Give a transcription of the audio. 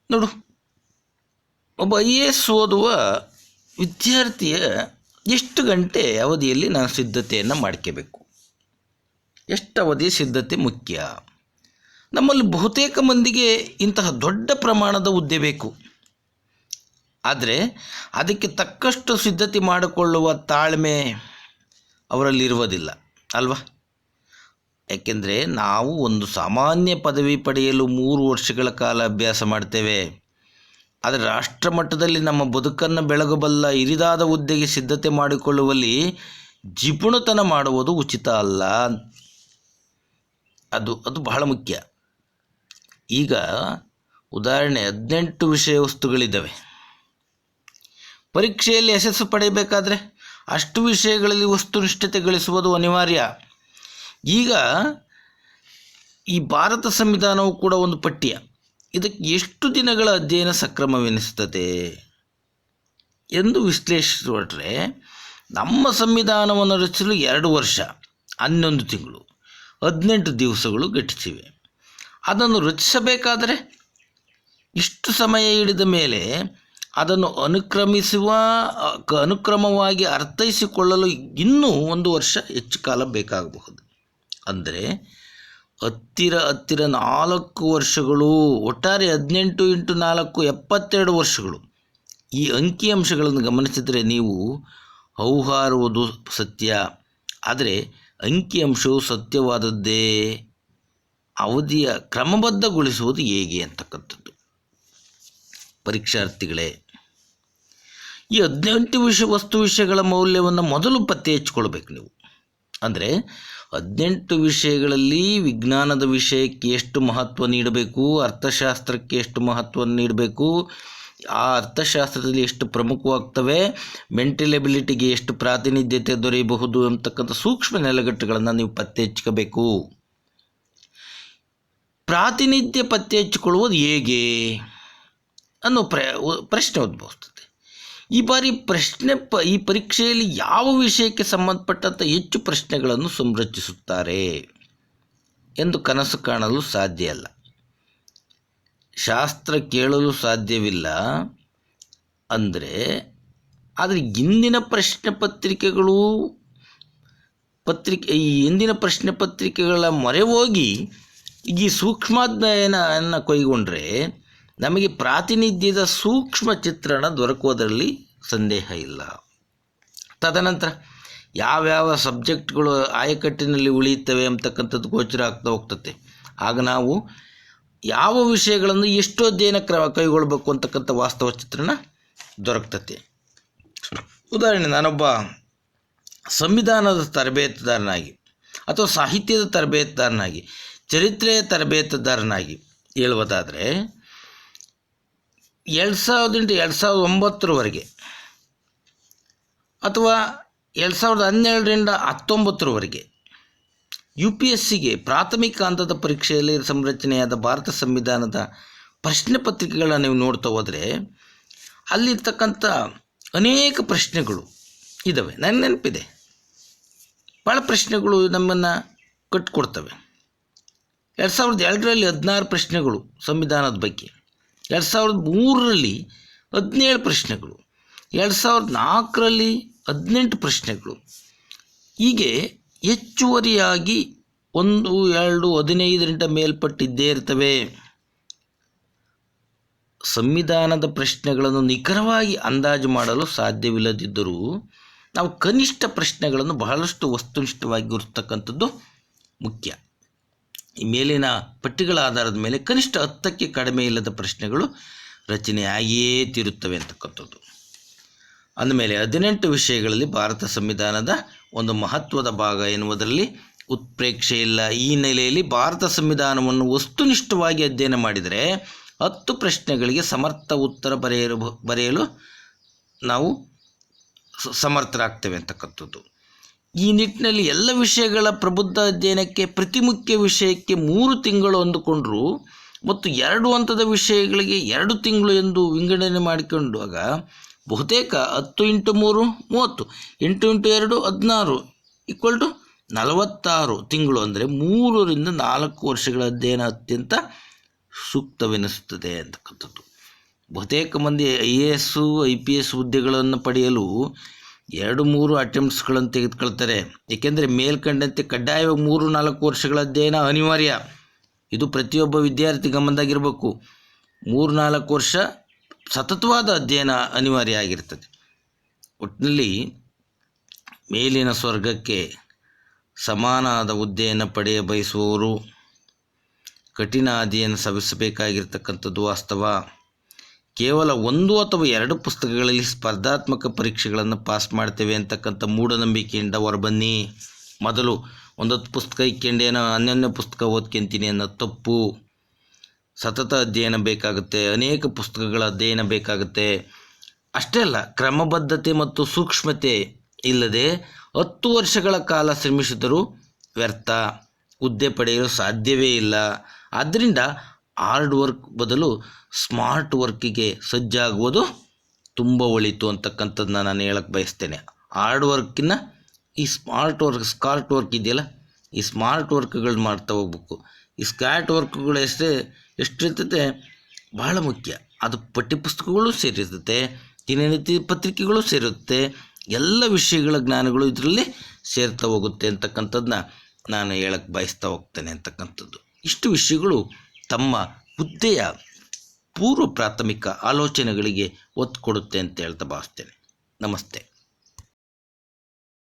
ನೋಡು, ಒಬ್ಬ IAS ಓದುವ ವಿದ್ಯಾರ್ಥಿಯ ಎಷ್ಟು ಗಂಟೆ ಅವಧಿಯಲ್ಲಿ ನಾನು ಸಿದ್ಧತೆಯನ್ನು ಮಾಡ್ಕೋಬೇಕು, ಎಷ್ಟು ಅವಧಿಯ ಸಿದ್ಧತೆ ಮುಖ್ಯ. ನಮ್ಮಲ್ಲಿ ಬಹುತೇಕ ಮಂದಿಗೆ ಇಂತಹ ದೊಡ್ಡ ಪ್ರಮಾಣದ ಹುದ್ದೆ ಬೇಕು, ಆದರೆ ಅದಕ್ಕೆ ತಕ್ಕಷ್ಟು ಸಿದ್ಧತೆ ಮಾಡಿಕೊಳ್ಳುವ ತಾಳ್ಮೆ ಅವರಲ್ಲಿರುವುದಿಲ್ಲ ಅಲ್ವಾ? ಯಾಕೆಂದರೆ ನಾವು ಒಂದು ಸಾಮಾನ್ಯ ಪದವಿ ಪಡೆಯಲು 3 ವರ್ಷಗಳ ಕಾಲ ಅಭ್ಯಾಸ ಮಾಡ್ತೇವೆ. ಆದರೆ ರಾಷ್ಟ್ರ ಮಟ್ಟದಲ್ಲಿ ನಮ್ಮ ಬದುಕನ್ನು ಬೆಳಗಬಲ್ಲ ಹಿರಿದಾದ ಹುದ್ದೆಗೆ ಸಿದ್ಧತೆ ಮಾಡಿಕೊಳ್ಳುವಲ್ಲಿ ಜಿಪುಣತನ ಮಾಡುವುದು ಉಚಿತ ಅಲ್ಲ. ಅದು ಬಹಳ ಮುಖ್ಯ. ಈಗ ಉದಾಹರಣೆ 18 ವಿಷಯ ವಸ್ತುಗಳಿದ್ದಾವೆ. ಪರೀಕ್ಷೆಯಲ್ಲಿ ಯಶಸ್ಸು ಪಡೆಯಬೇಕಾದ್ರೆ ಅಷ್ಟು ವಿಷಯಗಳಲ್ಲಿ ವಸ್ತುನಿಷ್ಠತೆ ಗಳಿಸುವುದು ಅನಿವಾರ್ಯ. ಈಗ ಈ ಭಾರತ ಸಂವಿಧಾನವು ಕೂಡ ಒಂದು ಪಠ್ಯ. ಇದಕ್ಕೆ ಎಷ್ಟು ದಿನಗಳ ಅಧ್ಯಯನ ಸಕ್ರಮವೆನಿಸುತ್ತದೆ ಎಂದು ವಿಶ್ಲೇಷಿಸಿಕೊಂಡ್ರೆ, ನಮ್ಮ ಸಂವಿಧಾನವನ್ನು ರಚಿಸಲು 2 ವರ್ಷ 11 ತಿಂಗಳು 18 ದಿವಸಗಳು ಗಟ್ಟಿಸಿವೆ. ಅದನ್ನು ರಚಿಸಬೇಕಾದರೆ ಇಷ್ಟು ಸಮಯ ಹಿಡಿದ ಮೇಲೆ ಅದನ್ನು ಅನುಕ್ರಮವಾಗಿ ಅರ್ಥೈಸಿಕೊಳ್ಳಲು ಇನ್ನೂ 1 ವರ್ಷ ಹೆಚ್ಚು ಕಾಲ ಬೇಕಾಗಬಹುದು. ಅಂದರೆ ಹತ್ತಿರ 4 ವರ್ಷಗಳು. ಒಟ್ಟಾರೆ 18 × 4 72 ವರ್ಷಗಳು. ಈ ಅಂಕಿಅಂಶಗಳನ್ನು ಗಮನಿಸಿದರೆ ನೀವು ಹೌಹಾರುವುದು ಸತ್ಯ, ಆದರೆ ಅಂಕಿಅಂಶವು ಸತ್ಯವಾದದ್ದೇ. ಅವಧಿಯ ಕ್ರಮಬದ್ಧಗೊಳಿಸುವುದು ಹೇಗೆ ಅಂತಕ್ಕಂಥದ್ದು. ಪರೀಕ್ಷಾರ್ಥಿಗಳೇ, ಈ 18 ವಿಷಯಗಳ ಮೌಲ್ಯವನ್ನು ಮೊದಲು ಪತ್ತೆ ಹಚ್ಕೊಳ್ಬೇಕು ನೀವು. ಅಂದರೆ 18 ವಿಷಯಗಳಲ್ಲಿ ವಿಜ್ಞಾನದ ವಿಷಯಕ್ಕೆ ಎಷ್ಟು ಮಹತ್ವ ನೀಡಬೇಕು, ಅರ್ಥಶಾಸ್ತ್ರಕ್ಕೆ ಎಷ್ಟು ಮಹತ್ವವನ್ನು ನೀಡಬೇಕು, ಆ ಅರ್ಥಶಾಸ್ತ್ರದಲ್ಲಿ ಎಷ್ಟು ಪ್ರಮುಖವಾಗ್ತವೆ, ಮೆಂಟಲ್ ಎಬಿಲಿಟಿಗೆ ಎಷ್ಟು ಪ್ರಾತಿನಿಧ್ಯತೆ ದೊರೆಯಬಹುದು ಅಂತಕ್ಕಂಥ ಸೂಕ್ಷ್ಮ ನೆಲೆಗಟ್ಟುಗಳನ್ನು ನೀವು ಪತ್ತೆ ಹಚ್ಕೋಬೇಕು. ಪ್ರಾತಿನಿಧ್ಯ ಪತ್ತೆ ಹಚ್ಚಿಕೊಳ್ಳುವುದು ಹೇಗೆ ಅನ್ನೋ ಪ್ರಶ್ನೆ ಉದ್ಭವಿಸ್ತದೆ. ಈ ಬಾರಿ ಈ ಪರೀಕ್ಷೆಯಲ್ಲಿ ಯಾವ ವಿಷಯಕ್ಕೆ ಸಂಬಂಧಪಟ್ಟಂಥ ಹೆಚ್ಚು ಪ್ರಶ್ನೆಗಳನ್ನು ಸಂರಚಿಸುತ್ತಾರೆ ಎಂದು ಕನಸು ಕಾಣಲು ಸಾಧ್ಯ ಅಲ್ಲ. ಶಾಸ್ತ್ರ ಕೇಳಲು ಸಾಧ್ಯವಿಲ್ಲ ಆದರೆ ಇಂದಿನ ಪ್ರಶ್ನೆ ಪತ್ರಿಕೆಗಳ ಮೊರೆ ಹೋಗಿ ಈ ಸೂಕ್ಷ್ಮಾಧ್ಯಯನವನ್ನು ಕೈಗೊಂಡ್ರೆ ನಮಗೆ ಪ್ರಾತಿನಿಧ್ಯದ ಸೂಕ್ಷ್ಮ ಚಿತ್ರಣ ದೊರಕುವುದರಲ್ಲಿ ಸಂದೇಹ ಇಲ್ಲ. ತದನಂತರ ಯಾವ್ಯಾವ ಸಬ್ಜೆಕ್ಟ್ಗಳು ಆಯಕಟ್ಟಿನಲ್ಲಿ ಉಳಿಯುತ್ತವೆ ಅಂತಕ್ಕಂಥದ್ದು ಗೋಚರ ಆಗ್ತಾ ಹೋಗ್ತದೆ. ಆಗ ನಾವು ಯಾವ ವಿಷಯಗಳನ್ನು ಎಷ್ಟು ಅಧ್ಯಯನ ಕೈಗೊಳ್ಳಬೇಕು ಅಂತಕ್ಕಂಥ ವಾಸ್ತವ ಚಿತ್ರಣ ದೊರಕ್ತತೆ. ಉದಾಹರಣೆ, ನಾನೊಬ್ಬ ಸಂವಿಧಾನದ ತರಬೇತುದಾರನಾಗಿ ಅಥವಾ ಸಾಹಿತ್ಯದ ತರಬೇತುದಾರನಾಗಿ ಚರಿತ್ರೆಯ ತರಬೇತುದಾರನಾಗಿ ಹೇಳುವುದಾದರೆ 2008 2009 ಅಥವಾ 2012 19 UPSCಗೆ ಪ್ರಾಥಮಿಕ ಹಂತದ ಪರೀಕ್ಷೆಯಲ್ಲಿ ಸಂರಚನೆಯಾದ ಭಾರತ ಸಂವಿಧಾನದ ಪ್ರಶ್ನೆ ಪತ್ರಿಕೆಗಳನ್ನ ನೀವು ನೋಡ್ತಾ ಹೋದರೆ ಅಲ್ಲಿರ್ತಕ್ಕಂಥ ಅನೇಕ ಪ್ರಶ್ನೆಗಳು ಇದ್ದಾವೆ. ನನ್ನ ನೆನಪಿದೆ, ಭಾಳ ಪ್ರಶ್ನೆಗಳು ನಮ್ಮನ್ನು ಕಟ್ಟಿಕೊಡ್ತವೆ. 2002 16 ಪ್ರಶ್ನೆಗಳು ಸಂವಿಧಾನದ ಬಗ್ಗೆ, 2003 17 ಪ್ರಶ್ನೆಗಳು, 2004 18 ಪ್ರಶ್ನೆಗಳು. ಹೀಗೆ ಹೆಚ್ಚುವರಿಯಾಗಿ 1, 2, 15 ಮೇಲ್ಪಟ್ಟಿದ್ದೇ ಇರ್ತವೆ. ಸಂವಿಧಾನದ ಪ್ರಶ್ನೆಗಳನ್ನು ನಿಖರವಾಗಿ ಅಂದಾಜು ಮಾಡಲು ಸಾಧ್ಯವಿಲ್ಲದಿದ್ದರೂ ನಾವು ಕನಿಷ್ಠ ಪ್ರಶ್ನೆಗಳನ್ನು ಬಹಳಷ್ಟು ವಸ್ತುನಿಷ್ಠವಾಗಿ ಗುರುತಕ್ಕಂಥದ್ದು ಮುಖ್ಯ. ಈ ಮೇಲಿನ ಪಟ್ಟಿಗಳ ಆಧಾರದ ಮೇಲೆ ಕನಿಷ್ಠ 10ಕ್ಕೆ ಕಡಿಮೆ ಇಲ್ಲದ ಪ್ರಶ್ನೆಗಳು ರಚನೆಯಾಗಿಯೇ ತೀರುತ್ತವೆ ಅಂತಕ್ಕಂಥದ್ದು. ಅಂದಮೇಲೆ 18 ವಿಷಯಗಳಲ್ಲಿ ಭಾರತ ಸಂವಿಧಾನದ ಒಂದು ಮಹತ್ವದ ಭಾಗ ಎನ್ನುವುದರಲ್ಲಿ ಉತ್ಪ್ರೇಕ್ಷೆ ಇಲ್ಲ. ಈ ನೆಲೆಯಲ್ಲಿ ಭಾರತ ಸಂವಿಧಾನವನ್ನು ವಸ್ತುನಿಷ್ಠವಾಗಿ ಅಧ್ಯಯನ ಮಾಡಿದರೆ 10 ಪ್ರಶ್ನೆಗಳಿಗೆ ಸಮರ್ಥ ಉತ್ತರ ಬರೆಯಲು ನಾವು ಸಮರ್ಥರಾಗ್ತೇವೆ ಅಂತಕ್ಕಂಥದ್ದು. ಈ ನಿಟ್ಟಿನಲ್ಲಿ ಎಲ್ಲ ವಿಷಯಗಳ ಪ್ರಬುದ್ಧ ಅಧ್ಯಯನಕ್ಕೆ ಪ್ರತಿ ಮುಖ್ಯ ವಿಷಯಕ್ಕೆ 3 ತಿಂಗಳು ಅಂದುಕೊಂಡರು ಮತ್ತು 2 ಹಂತದ ವಿಷಯಗಳಿಗೆ 2 ತಿಂಗಳು ಎಂದು ವಿಂಗಡಣೆ ಮಾಡಿಕೊಂಡಾಗ ಬಹುತೇಕ 10 × 3 30, 8 × 2 16 = 46 ತಿಂಗಳು. ಅಂದರೆ 3 ರಿಂದ 4 ವರ್ಷಗಳ ಅಧ್ಯಯನ ಅತ್ಯಂತ ಸೂಕ್ತವೆನಿಸುತ್ತದೆ ಅಂತಕ್ಕಂಥದ್ದು. ಬಹುತೇಕ ಮಂದಿ IAS IPS ಹುದ್ದೆಗಳನ್ನು ಪಡೆಯಲು 2-3 ಅಟೆಂಪ್ಟ್ಸ್ಗಳನ್ನು ತೆಗೆದುಕೊಳ್ತಾರೆ. ಏಕೆಂದರೆ ಮೇಲ್ಕಂಡಂತೆ ಕಡ್ಡಾಯವಾಗಿ 3-4 ವರ್ಷಗಳ ಅಧ್ಯಯನ ಅನಿವಾರ್ಯ. ಇದು ಪ್ರತಿಯೊಬ್ಬ ವಿದ್ಯಾರ್ಥಿ ಗಮನದಾಗಿರಬೇಕು. 3-4 ವರ್ಷ ಸತತವಾದ ಅಧ್ಯಯನ ಅನಿವಾರ್ಯ ಆಗಿರ್ತದೆ. ಒಟ್ಟಿನಲ್ಲಿ ಮೇಲಿನ ಸ್ವರ್ಗಕ್ಕೆ ಸಮಾನವಾದ ಹುದ್ದೆಯನ್ನು ಪಡೆಯ ಬಯಸುವವರು ಕಠಿಣ ಹಾದಿಯನ್ನು ಸವಿಸಬೇಕಾಗಿರ್ತಕ್ಕಂಥದ್ದು ವಾಸ್ತವ. ಕೇವಲ 1 ಅಥವಾ 2 ಪುಸ್ತಕಗಳಲ್ಲಿ ಸ್ಪರ್ಧಾತ್ಮಕ ಪರೀಕ್ಷೆಗಳನ್ನು ಪಾಸ್ ಮಾಡ್ತೇವೆ ಅಂತಕ್ಕಂಥ ಮೂಢನಂಬಿಕೆಯಿಂದ ಹೊರಬನ್ನಿ. ಮೊದಲು 10 ಪುಸ್ತಕ ಇಕ್ಕೊಂಡೇನೋ 11ನೇ ಪುಸ್ತಕ ಓದ್ಕೊಂತೀನಿ ಅನ್ನೋ ತಪ್ಪು. ಸತತ ಅಧ್ಯಯನ ಬೇಕಾಗುತ್ತೆ, ಅನೇಕ ಪುಸ್ತಕಗಳ ಅಧ್ಯಯನ ಬೇಕಾಗುತ್ತೆ. ಅಷ್ಟೇ ಅಲ್ಲ, ಕ್ರಮಬದ್ಧತೆ ಮತ್ತು ಸೂಕ್ಷ್ಮತೆ ಇಲ್ಲದೆ 10 ವರ್ಷಗಳ ಕಾಲ ಶ್ರಮಿಸಿದರೂ ವ್ಯರ್ಥ, ಹುದ್ದೆ ಪಡೆಯಲು ಸಾಧ್ಯವೇ ಇಲ್ಲ. ಆದ್ದರಿಂದ ಹಾರ್ಡ್ ವರ್ಕ್ ಬದಲು ಸ್ಮಾರ್ಟ್ ವರ್ಕಿಗೆ ಸಜ್ಜಾಗುವುದು ತುಂಬ ಒಳಿತು ಅಂತಕ್ಕಂಥದ್ದನ್ನ ನಾನು ಹೇಳಕ್ಕೆ ಬಯಸ್ತೇನೆ. ಹಾರ್ಡ್ ವರ್ಕಿನ ಈ ಸ್ಮಾರ್ಟ್ ವರ್ಕ್ ಇದೆಯಲ್ಲ, ಈ ಸ್ಮಾರ್ಟ್ ವರ್ಕ್ಗಳು ಮಾಡ್ತಾ ಹೋಗ್ಬೇಕು. ಈ ಸ್ಕ್ಯಾಟ್ ವರ್ಕ್ಗಳು ಎಷ್ಟಿರ್ತದೆ ಭಾಳ ಮುಖ್ಯ. ಅದು ಪಠ್ಯಪುಸ್ತಕಗಳು ಸೇರಿರ್ತದೆ, ದಿನನಿತ್ಯ ಪತ್ರಿಕೆಗಳು ಸೇರುತ್ತೆ, ಎಲ್ಲ ವಿಷಯಗಳ ಜ್ಞಾನಗಳು ಇದರಲ್ಲಿ ಸೇರ್ತಾ ಹೋಗುತ್ತೆ ಅಂತಕ್ಕಂಥದ್ದನ್ನ ನಾನು ಹೇಳಕ್ಕೆ ಬಯಸ್ತಾ ಹೋಗ್ತೇನೆ ಅಂತಕ್ಕಂಥದ್ದು. ಇಷ್ಟು ವಿಷಯಗಳು ತಮ್ಮ ಹುದ್ದೆಯ ಪೂರ್ವ ಪ್ರಾಥಮಿಕ ಆಲೋಚನೆಗಳಿಗೆ ಒತ್ತು ಕೊಡುತ್ತೆ ಅಂತ ಹೇಳ್ತಾ ಭಾವಿಸ್ತೇನೆ. ನಮಸ್ತೆ.